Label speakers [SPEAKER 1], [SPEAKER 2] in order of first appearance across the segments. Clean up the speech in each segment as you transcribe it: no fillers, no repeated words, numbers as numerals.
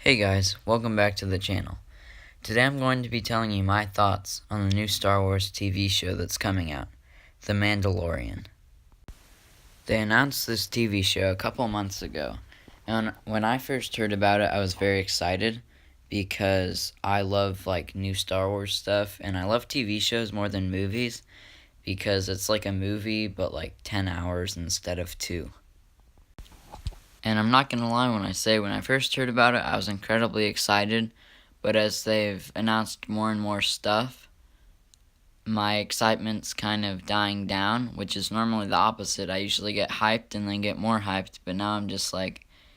[SPEAKER 1] Hey guys, welcome back to the channel. Today I'm going to be telling you my thoughts on the new Star Wars TV show that's coming out, The Mandalorian. They announced this TV show a couple months ago, and when I first heard about it I was very excited because I love new Star Wars stuff, and I love TV shows more than movies because it's like a movie but 10 hours instead of 2. And I'm not going to lie when I say when I first heard about it, I was incredibly excited. But as they've announced more and more stuff, my excitement's kind of dying down, which is normally the opposite. I usually get hyped and then get more hyped, but now I'm just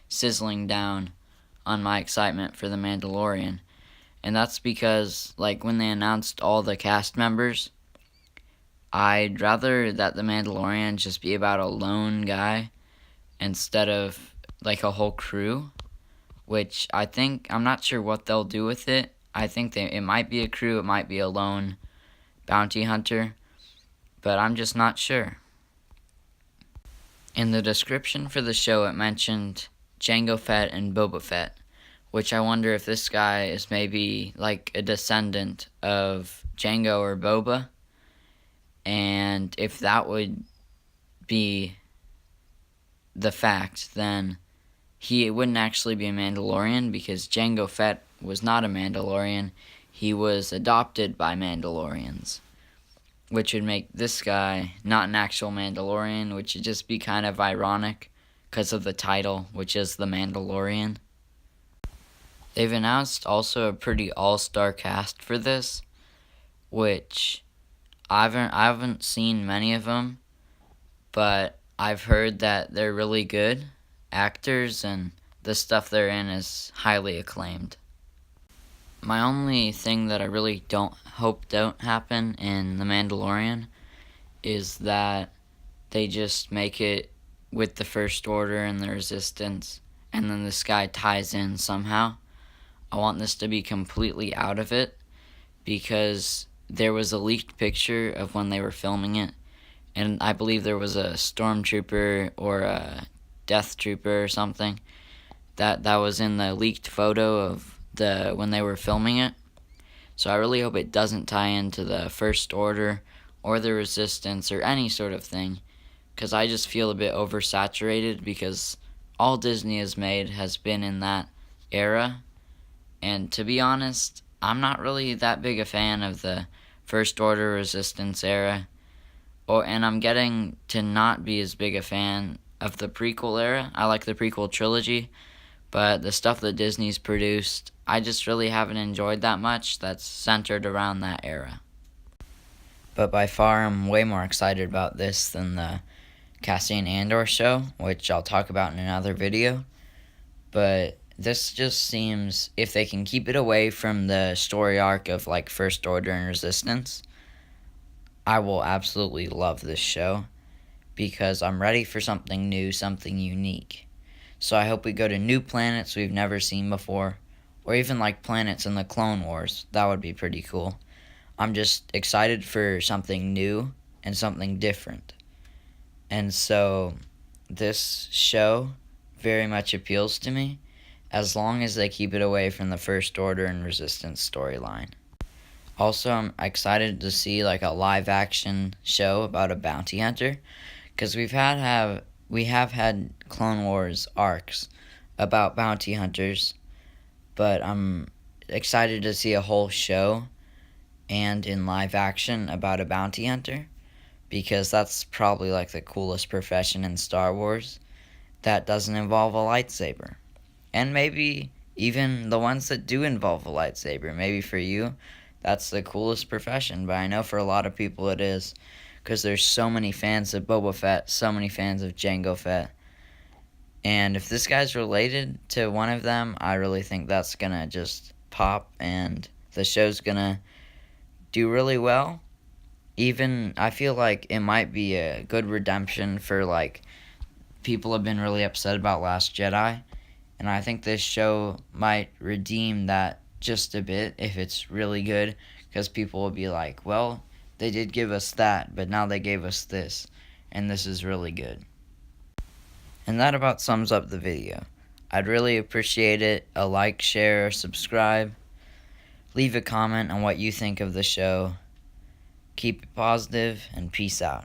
[SPEAKER 1] sizzling down on my excitement for The Mandalorian. And that's because when they announced all the cast members, I'd rather that The Mandalorian just be about a lone guy instead of a whole crew, which I'm not sure what they'll do with it. I think it might be a crew, it might be a lone bounty hunter, but I'm just not sure. In the description for the show, it mentioned Jango Fett and Boba Fett, which I wonder if this guy is maybe a descendant of Jango or Boba, and if that would be the fact, then he wouldn't actually be a Mandalorian, because Jango Fett was not a Mandalorian. He was adopted by Mandalorians, which would make this guy not an actual Mandalorian, which would just be kind of ironic because of the title, which is The Mandalorian. They've announced also a pretty all-star cast for this, which I haven't seen many of them, but I've heard that they're really good actors and the stuff they're in is highly acclaimed. My only thing that I really don't happen in The Mandalorian is that they just make it with the First Order and the Resistance, and then this guy ties in somehow. I want this to be completely out of it, because there was a leaked picture of when they were filming it, and I believe there was a stormtrooper or a death trooper or something that was in the leaked photo of when they were filming it. So I really hope it doesn't tie into the First Order or the Resistance or any sort of thing, because I just feel a bit oversaturated, because all Disney has made has been in that era, and to be honest, I'm not really that big a fan of the First Order Resistance era, and I'm getting to not be as big a fan of the prequel era. I like the prequel trilogy, but the stuff that Disney's produced, I just really haven't enjoyed that much that's centered around that era. But by far, I'm way more excited about this than the Cassian Andor show, which I'll talk about in another video. But this just seems, if they can keep it away from the story arc of First Order and Resistance, I will absolutely love this show, because I'm ready for something new, something unique. So I hope we go to new planets we've never seen before, or even planets in the Clone Wars. That would be pretty cool. I'm just excited for something new and something different. And so this show very much appeals to me, as long as they keep it away from the First Order and Resistance storyline. Also, I'm excited to see a live action show about a bounty hunter, because we have had Clone Wars arcs about bounty hunters, but I'm excited to see a whole show and in live action about a bounty hunter, because that's probably the coolest profession in Star Wars that doesn't involve a lightsaber. And maybe even the ones that do involve a lightsaber, maybe for you that's the coolest profession, but I know for a lot of people it is, because there's so many fans of Boba Fett, so many fans of Jango Fett. And if this guy's related to one of them, I really think that's gonna just pop, and the show's gonna do really well. Even, I feel it might be a good redemption for people have been really upset about Last Jedi, and I think this show might redeem that just a bit if it's really good, because people will be well, they did give us that, but now they gave us this, and this is really good. And that about sums up the video. I'd really appreciate it. A like, share, subscribe. Leave a comment on what you think of the show. Keep it positive, and peace out.